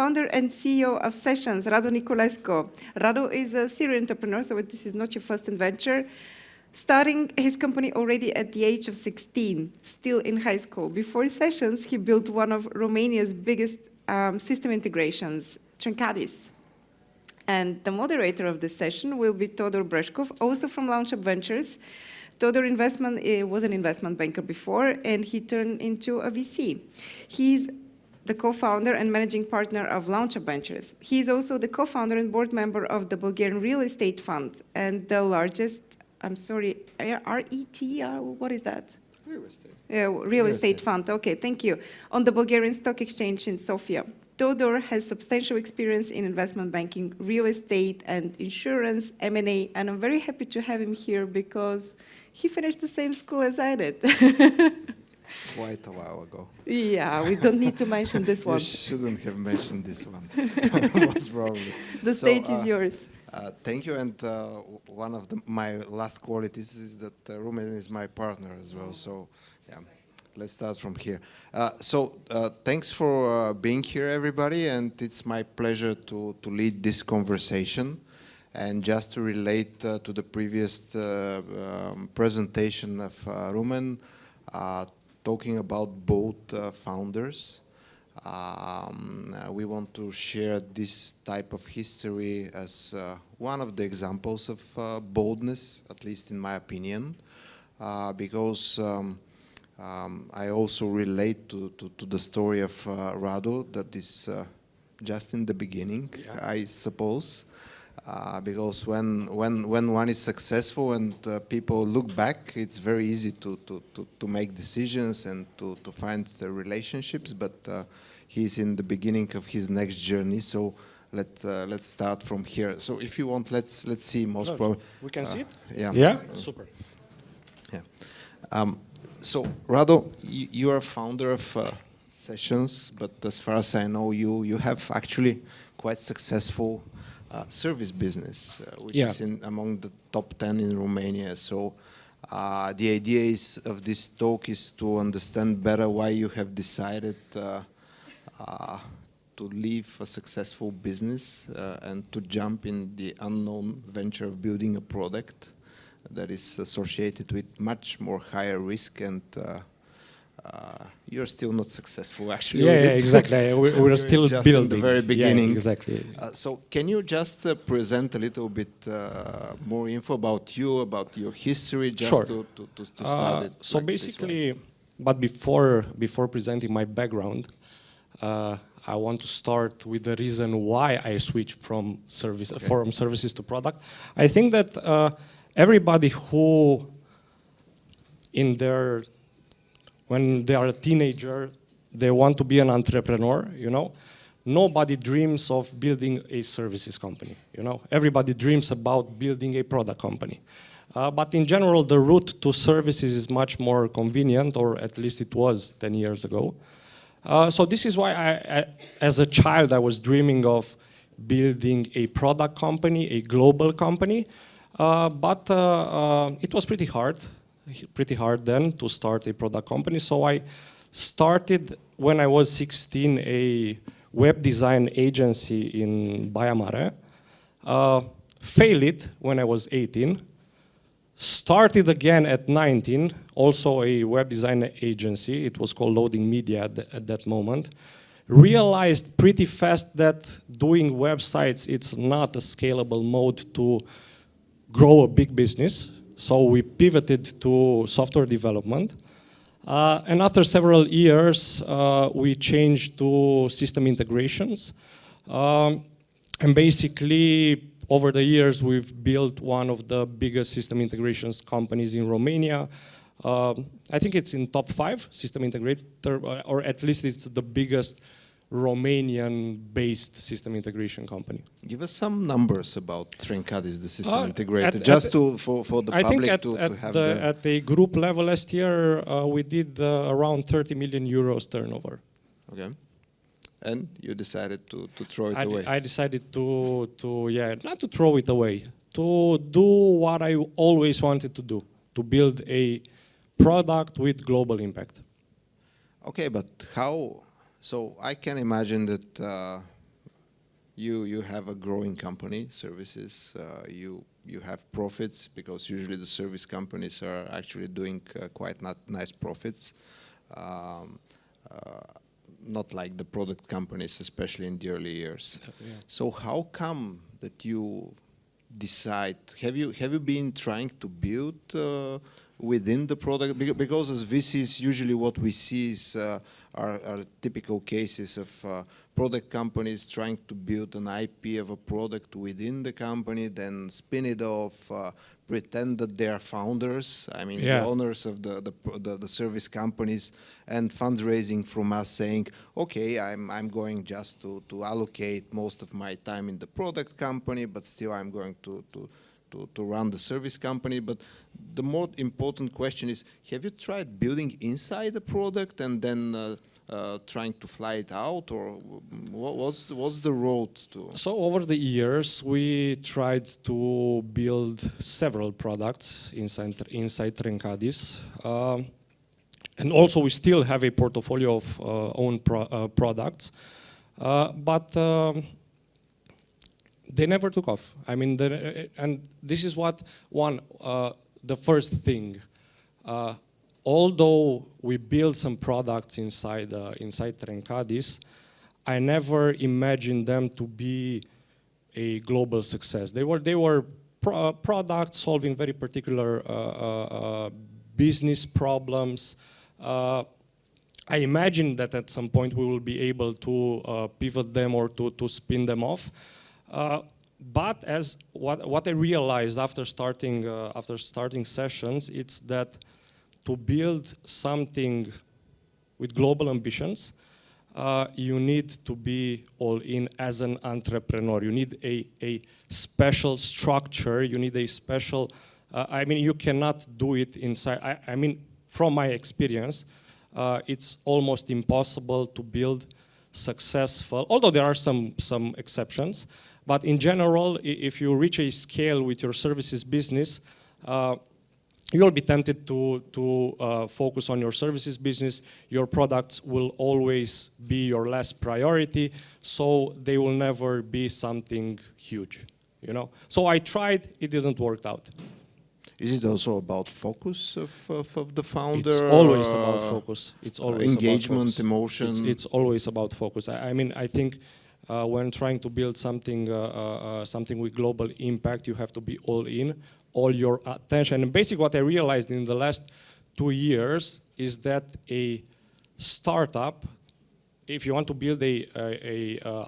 founder and CEO of Sessions, Radu Niculescu. Radu is a serial entrepreneur, so this is not your first venture. Starting his company already at the age of 16, still in high school. Before Sessions, he built one of Romania's biggest system integrations, Trincadis. And the moderator of this session will be Todor Breshkov, also from Launch Up Ventures. Todor was an investment banker before, and he turned into a VC. He's the co-founder and managing partner of Launch Up Ventures. He's also the co-founder and board member of the Bulgarian Real Estate Fund and the largest, RET, what is that? Real estate. Real estate fund, okay, thank you. On the Bulgarian Stock Exchange in Sofia. Todor has substantial experience in investment banking, real estate and insurance, M&A, and I'm very happy to have him here because he finished the same school as I did. Quite a while ago. Yeah, we don't need to mention this one. You shouldn't have mentioned this one, most probably. The stage is yours. Thank you, and one of my last qualities is that Rumen is my partner as well, so yeah, let's start from here. Thanks for being here, everybody, and it's my pleasure to lead this conversation. And just to relate to the previous presentation of Rumen, talking about both founders. We want to share this type of history as one of the examples of boldness, at least in my opinion, because I also relate to the story of Radu that is just in the beginning, yeah. I suppose. Because when one is successful and people look back, it's very easy to make decisions and to find the relationships. But he's in the beginning of his next journey. So let's start from here. So if you want, let's see. Most probably we can see it. Yeah. Yeah. Super. Yeah. So Radu, you are founder of Sessions, but as far as I know, you have actually quite successful service business, which is among the top 10 in Romania. So the idea of this talk is to understand better why you have decided to leave a successful business and to jump in the unknown venture of building a product that is associated with much more higher risk, and you're still not successful, actually. Yeah, exactly. We're still just building. In the very beginning. Yeah, exactly. So can you just present a little bit more info about you, about your history, just sure. to start it? So like basically, but before presenting my background, I want to start with the reason why I switched from services to product. I think that everybody who when they are a teenager, they want to be an entrepreneur, you know. Nobody dreams of building a services company, you know. Everybody dreams about building a product company. But in general, the route to services is much more convenient, or at least it was 10 years ago. So this is why as a child, I was dreaming of building a product company, a global company. But it was pretty hard then to start a product company. So I started, when I was 16, a web design agency in Baia Mare. Failed it when I was 18. Started again at 19, also a web design agency. It was called Loading Media at that moment. Realized pretty fast that doing websites, it's not a scalable mode to grow a big business. So we pivoted to software development. And after several years, we changed to system integrations. And basically, over the years, we've built one of the biggest system integrations companies in Romania. I think it's in top 5 system integrator, or at least it's the biggest Romanian-based system integration company. Give us some numbers about Trincadis, the system integrator, just for the public to have at the group level last year, we did around 30 million euros turnover. Okay. And you decided to throw it away? I decided not to throw it away, to do what I always wanted to do, to build a product with global impact. Okay, but how? So I can imagine that you have a growing company, services. You have profits because usually the service companies are actually doing quite not nice profits. Um, Not like the product companies, especially in the early years. Yeah. So how come that you decide? Have you been trying to build within the product? Because as VCs, usually what we see is are typical cases of product companies trying to build an IP of a product within the company, then spin it off, pretend that they are founders. I mean, Yeah. the owners of the service companies, and fundraising from us saying, okay, I'm going just to allocate most of my time in the product company, but still I'm going to run the service company. But the more important question is, have you tried building inside the product and then trying to fly it out, or what's the road to? So over the years, we tried to build several products inside Trencadis. And also we still have a portfolio of own products, but they never took off. I mean, and this is what the first thing. Although we built some products inside Trencadis, I never imagined them to be a global success. They were products solving very particular business problems. I imagine that at some point we will be able to pivot them or to spin them off. But as what I realized after starting sessions, it's that to build something with global ambitions, you need to be all in as an entrepreneur. You need a special structure. You need a special. I mean, you cannot do it inside. I mean, from my experience, it's almost impossible to build successful. Although there are some exceptions, but in general, if you reach a scale with your services business, you'll be tempted to focus on your services business. Your products will always be your last priority, so they will never be something huge, you know. So I tried, it didn't work out. Is it also about focus of the founder? It's always about focus. It's always engagement, about focus. emotion. It's always about focus. I mean, I think when trying to build something with global impact, you have to be all in, all your attention. And basically what I realized in the last 2 years is that a startup, if you want to build a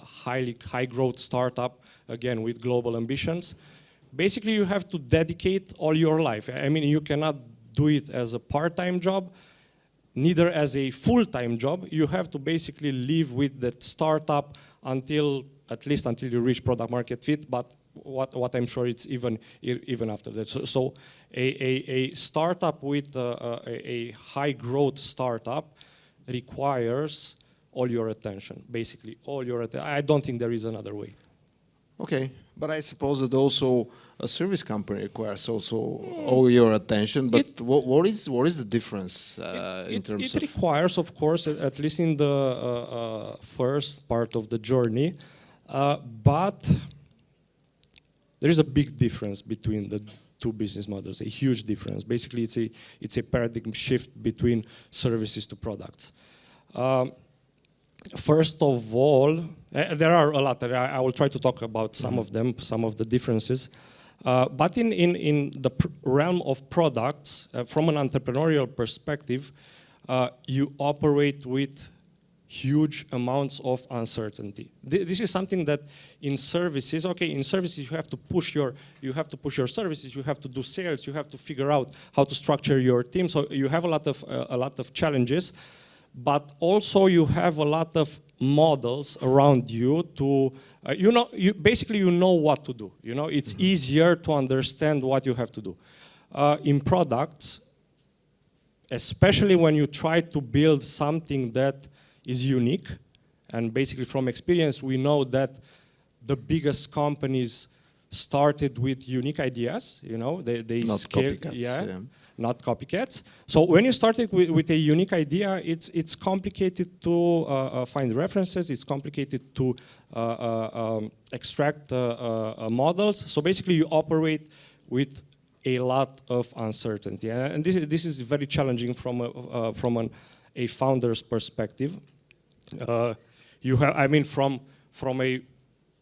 high growth startup, again, with global ambitions, basically you have to dedicate all your life. I mean, you cannot do it as a part-time job, neither as a full-time job. You have to basically live with that startup at least until you reach product market fit, but what I'm sure it's even after that. So a startup with a high growth startup requires all your attention, basically all your attention. I don't think there is another way. Okay, but I suppose that also a service company requires also all your attention. But what is the difference in terms of? It requires, of course, at least in the first part of the journey, but there is a big difference between the two business models, a huge difference. Basically, it's a paradigm shift between services to products. First of all, there are a lot. I will try to talk about some of them, some of the differences. But in the realm of products, from an entrepreneurial perspective, you operate with huge amounts of uncertainty. This is something that in services, in services you have to push your services, you have to do sales, you have to figure out how to structure your team. So you have a lot of challenges, but also you have a lot of models around you to basically you know what to do. You know, it's easier to understand what you have to do. In products, especially when you try to build something that is unique, and basically from experience we know that the biggest companies started with unique ideas. They Not scaled, copycats, yeah. not copycats. So when you started with a unique idea, it's complicated to find references. It's complicated to extract models. So basically, you operate with a lot of uncertainty, and this is very challenging from a founder's perspective. You have, I mean, from a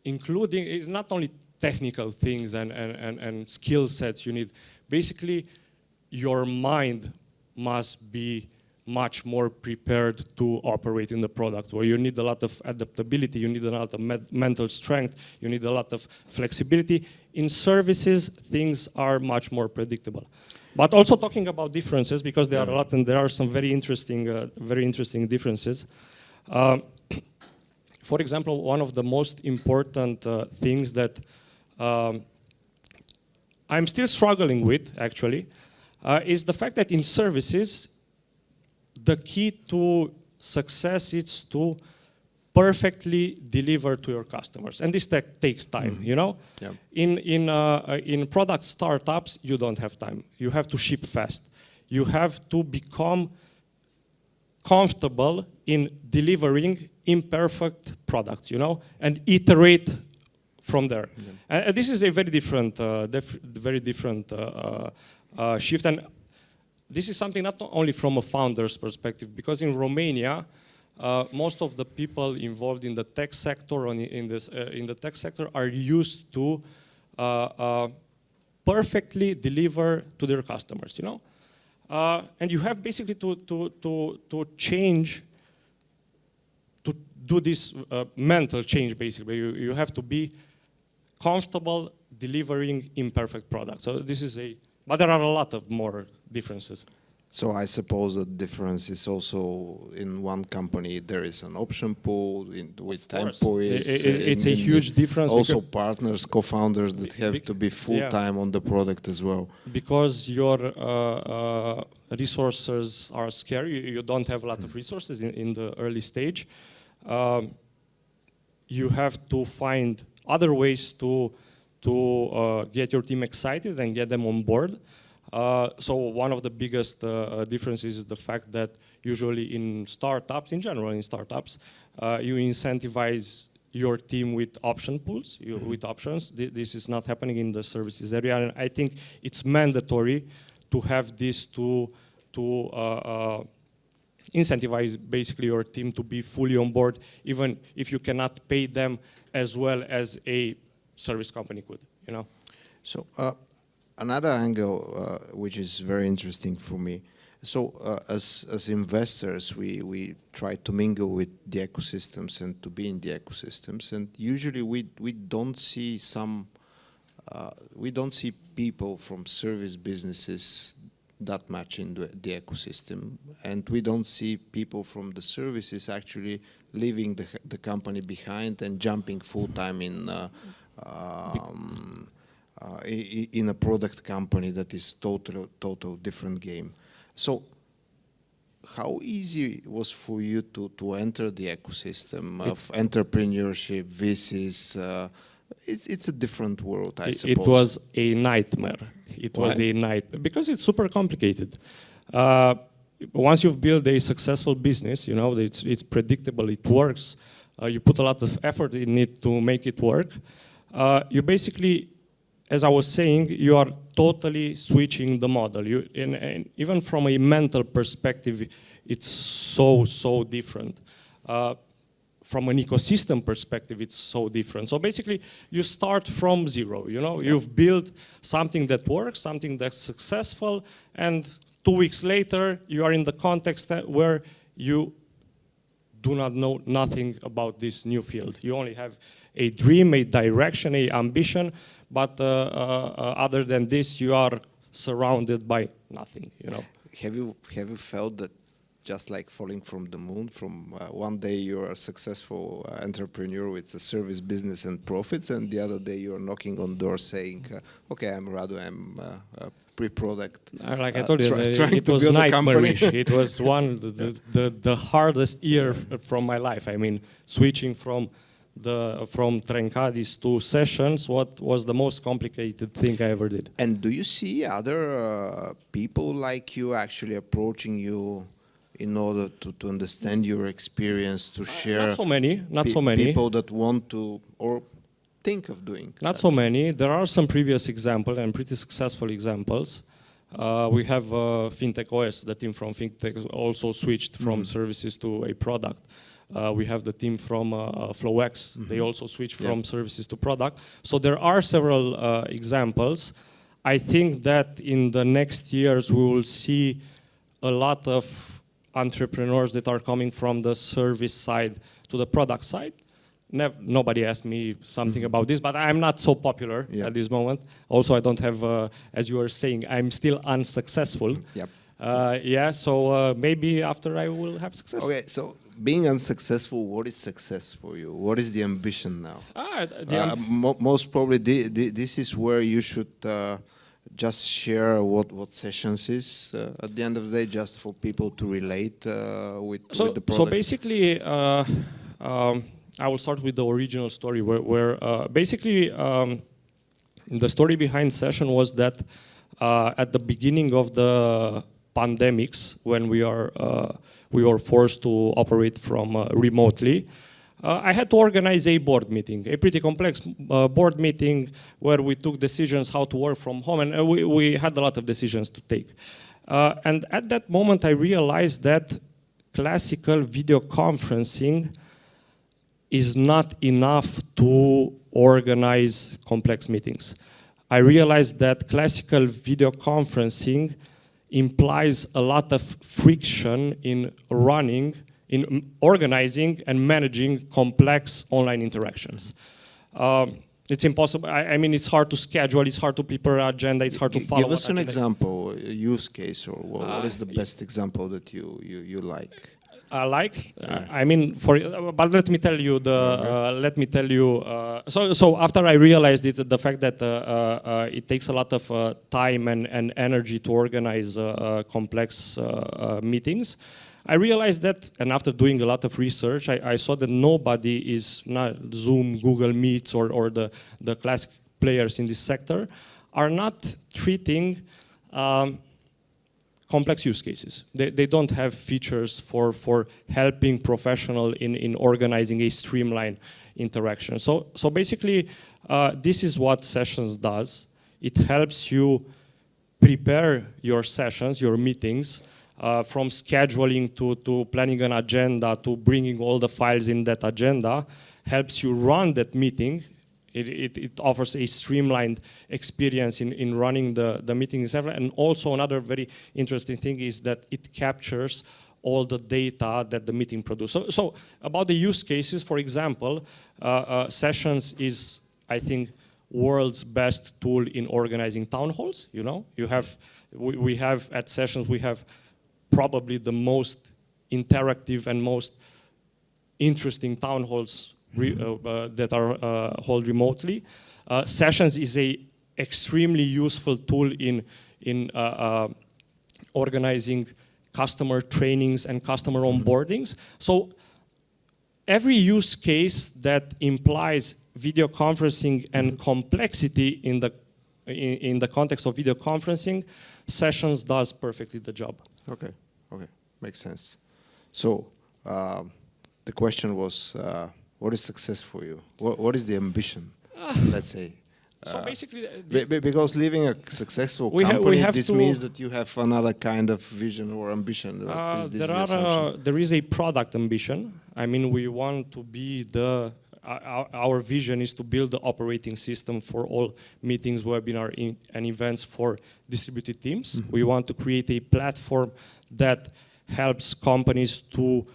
including, it's not only technical things and skill sets you need. Basically, your mind must be much more prepared to operate in the product, where you need a lot of adaptability, you need a lot of mental strength, you need a lot of flexibility. In services, things are much more predictable. But also talking about differences, because there are a lot, and there are some very interesting differences. For example, one of the most important things that I'm still struggling with, actually, is the fact that in services, the key to success is to perfectly deliver to your customers, and this takes time. Yeah. In product startups, you don't have time. You have to ship fast. You have to become comfortable in delivering imperfect products, and iterate from there. And this is a very different, shift. And this is something not only from a founder's perspective, because in Romania, most of the people involved in the tech sector or in the tech sector are used to perfectly deliver to their customers, and you have basically to change, to do this mental change. Basically, you have to be comfortable delivering imperfect products. So this is but there are a lot of more differences. So I suppose the difference is also in one company there is an option pool with employees. It's a huge difference. Also partners, co-founders that have to be full-time on the product as well. Because your resources are scarce, you don't have a lot of resources in the early stage. You have to find other ways to get your team excited and get them on board. So one of the biggest differences is the fact that usually in startups, in general in startups, you incentivize your team with option pools, with options. This is not happening in the services area, and I think it's mandatory to have this to incentivize basically your team to be fully on board, even if you cannot pay them as well as a service company could, So another angle, which is very interesting for me. So as investors, we try to mingle with the ecosystems and to be in the ecosystems, and usually we don't see people from service businesses that much in the ecosystem, and we don't see people from the services actually leaving the company behind and jumping full time in a product company that is total different game. So how easy was for you to enter the ecosystem of entrepreneurship, VCs? It's a different world, I suppose. It was a nightmare. It was a nightmare because it's super complicated. Once you've built a successful business, it's predictable, it works. You put a lot of effort in it to make it work. You basically, as I was saying, you are totally switching the model. And even from a mental perspective, it's so different. From an ecosystem perspective, it's so different. So basically, you start from zero. You've built something that works, something that's successful, and 2 weeks later, you are in the context where you do not know nothing about this new field. You only have a dream, a direction, a ambition, but other than this, you are surrounded by nothing. Have you felt that just like falling from the moon, from one day you're a successful entrepreneur with a service business and profits, and the other day you're knocking on doors saying, okay, I'm Radu, I'm a pre-product. Like I told you, it was nightmarish. It was the hardest year from my life. I mean, switching from from Trencadis to sessions, what was the most complicated thing I ever did. And do you see other people like you actually approaching you in order to understand your experience, to share? Not so many, not so many. People that want to or think of doing. Not so many. There are some previous examples and pretty successful examples. We have FinTech OS, the team from FinTech also switched from services to a product. We have the team from FlowX. They also switched from services to product. So there are several examples. I think that in the next years we will see a lot of entrepreneurs that are coming from the service side to the product side. Nobody asked me something about this, but I'm not so popular at this moment. Also, I don't have, as you were saying, I'm still unsuccessful. Yep. So maybe after I will have success. Okay, so being unsuccessful, what is success for you? What is the ambition now? Most probably this is where you should just share what sessions is at the end of the day, just for people to relate with the product. So basically, I will start with the original story where basically the story behind session was that at the beginning of the pandemics, when we were forced to operate from remotely, I had to organize a board meeting, a pretty complex board meeting where we took decisions how to work from home, and we had a lot of decisions to take. And at that moment I realized that classical video conferencing is not enough to organize complex meetings. I realized that classical video conferencing implies a lot of friction in organizing and managing complex online interactions. It's impossible. I mean, it's hard to schedule, it's hard to prepare an agenda, it's hard to follow. Give us an example, a use case, or what is the best example that you like? I mean, but let me tell you so after I realized the fact that it takes a lot of time and energy to organize complex meetings, I realized that, and after doing a lot of research, I saw that nobody is, not Zoom, Google Meets, or the classic players in this sector are not treating complex use cases. They don't have features for helping professional in organizing a streamlined interaction. So basically, this is what Sessions does. It helps you prepare your sessions, your meetings, from scheduling to planning an agenda to bringing all the files in that agenda, helps you run that meeting. It offers a streamlined experience in running the meeting itself. And also another very interesting thing is that it captures all the data that the meeting produces. So about the use cases, for example, Sessions is, I think, world's best tool in organizing town halls. You know, we have at Sessions, we have probably the most interactive and most interesting town halls that are held remotely. Sessions is a extremely useful tool in organizing customer trainings and customer onboardings. So every use case that implies video conferencing and complexity in the context of video conferencing, Sessions does perfectly the job. Okay, makes sense. So the question was, what is success for you? What is the ambition, let's say? So basically, because leaving a successful company, this means that you have another kind of vision or ambition. There is a product ambition. I mean, we want to be our vision is to build the operating system for all meetings, webinar, and events for distributed teams. Mm-hmm. We want to create a platform that helps companies to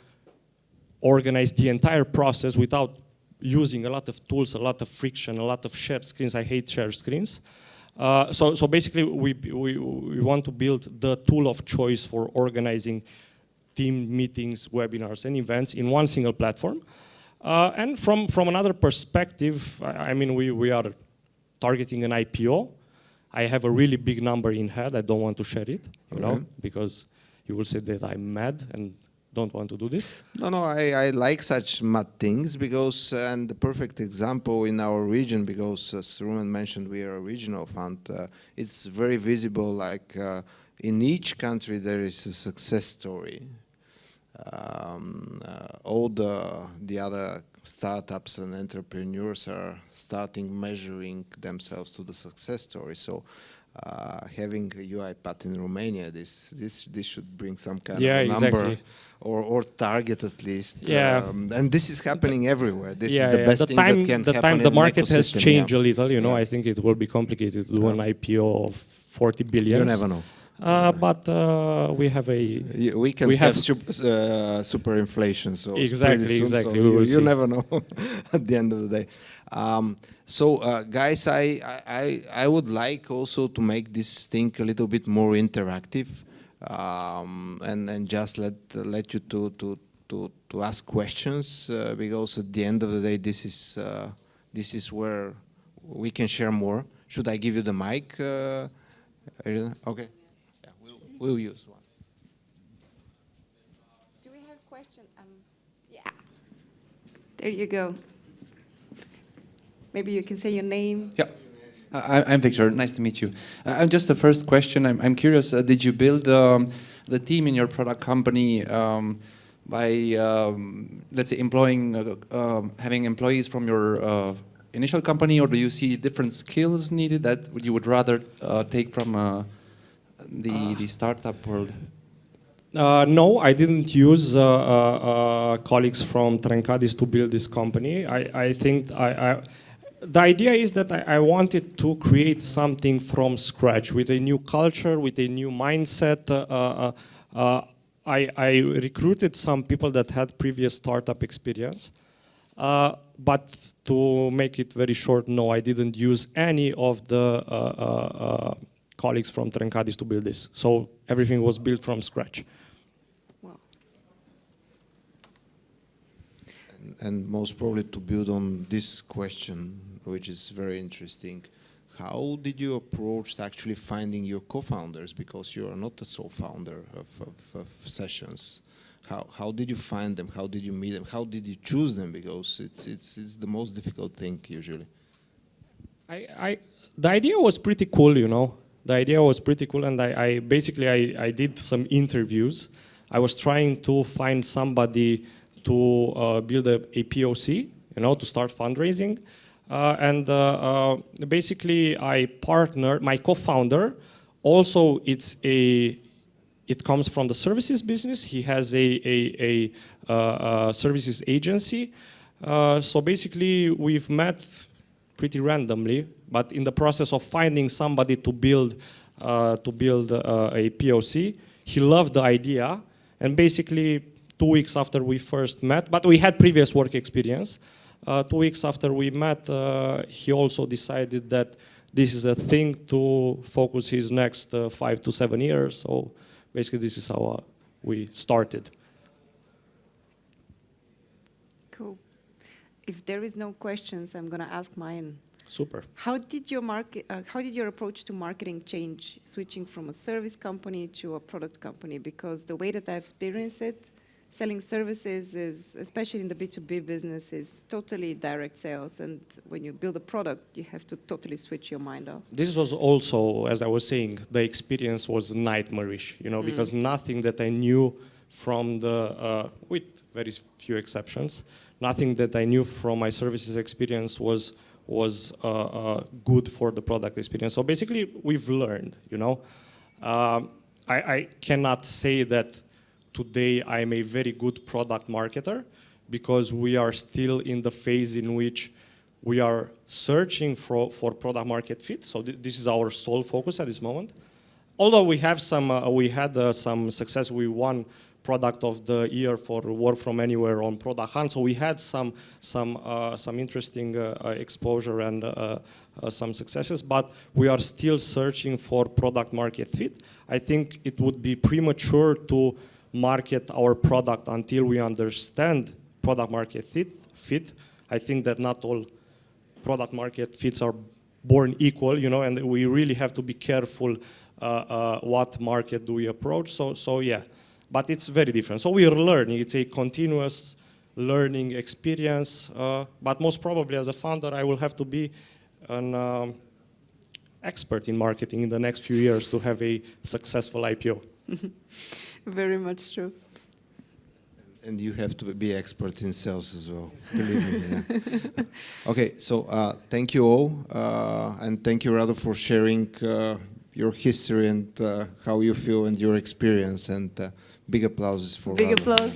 organize the entire process without using a lot of tools, a lot of friction, a lot of shared screens. I hate shared screens. So basically, we want to build the tool of choice for organizing team meetings, webinars, and events in one single platform. And from another perspective, I mean, we are targeting an IPO. I have a really big number in head. I don't want to share it, you know, because you will say that I'm mad and don't want to do this? No, I like such mad things because, and the perfect example in our region, because as Roman mentioned, we are a regional fund, it's very visible, like in each country there is a success story. All the other startups and entrepreneurs are starting measuring themselves to the success story. So having a UiPath in Romania, this should bring some kind of a number, exactly. or target at least. Yeah. And this is happening everywhere. This is the best the thing time, that can the happen time in the an market has ecosystem, changed yeah. a little, you know, Yeah. I think it will be complicated to do an IPO of 40 billion. You never know. But we have a... We can have super inflation, so Exactly, pretty soon, exactly. so We will you see. never know at the end of the day. Guys, I would like also to make this thing a little bit more interactive, and just let you to ask questions, because at the end of the day, this is where we can share more. Should I give you the mic? Okay. Yeah, we'll use one. Do we have questions? Yeah. There you go. Maybe you can say your name. Yeah, I'm Victor. Nice to meet you. Just the first question. I'm curious. Did you build the team in your product company by, let's say, having employees from your initial company, or do you see different skills needed that you would rather take from the startup world? No, I didn't use colleagues from Trencadis to build this company. I think the idea is that I wanted to create something from scratch with a new culture, with a new mindset. I recruited some people that had previous startup experience. But to make it very short, no, I didn't use any of the colleagues from Trencadis to build this. So everything was built from scratch. Wow. And most probably to build on this question, which is very interesting, how did you approach actually finding your co-founders? Because you are not the sole founder of Sessions. How did you find them? How did you meet them? How did you choose them? Because it's the most difficult thing usually. The idea was pretty cool, you know. The idea was pretty cool, and I did some interviews. I was trying to find somebody to build a POC, you know, to start fundraising. Basically, I partnered, my co-founder, also it comes from the services business. He has a services agency. So basically, we've met pretty randomly, but in the process of finding somebody to build a POC, he loved the idea, and basically 2 weeks after we first met, but we had previous work experience. 2 weeks after we met, he also decided that this is a thing to focus his next 5 to 7 years. So basically, this is how we started. Cool. If there is no questions, I'm going to ask mine. Super. How did your approach to marketing change, switching from a service company to a product company? Because the way that I've experienced it, selling services is, especially in the B2B business, is totally direct sales. And when you build a product, you have to totally switch your mind off. This was also, as I was saying, the experience was nightmarish, you know, because nothing that I knew from with very few exceptions, nothing that I knew from my services experience was good for the product experience. So basically, we've learned, you know. I cannot say that today I'm a very good product marketer, because we are still in the phase in which we are searching for product market fit. So this is our sole focus at this moment. Although we have we had some success. We won Product of the Year for Work from Anywhere on Product Hunt. So we had some interesting exposure and some successes, but we are still searching for product market fit. I think it would be premature to market our product until we understand product market fit. I think that not all product market fits are born equal, you know, and we really have to be careful what market do we approach. So yeah, but it's very different. So we are learning. It's a continuous learning experience, but most probably as a founder, I will have to be an expert in marketing in the next few years to have a successful IPO. Very much true. And you have to be expert in sales as well, believe me. Yeah. Okay, so thank you all, and thank you, Radu, for sharing your history and how you feel and your experience. And big applause for Big Radu. applause.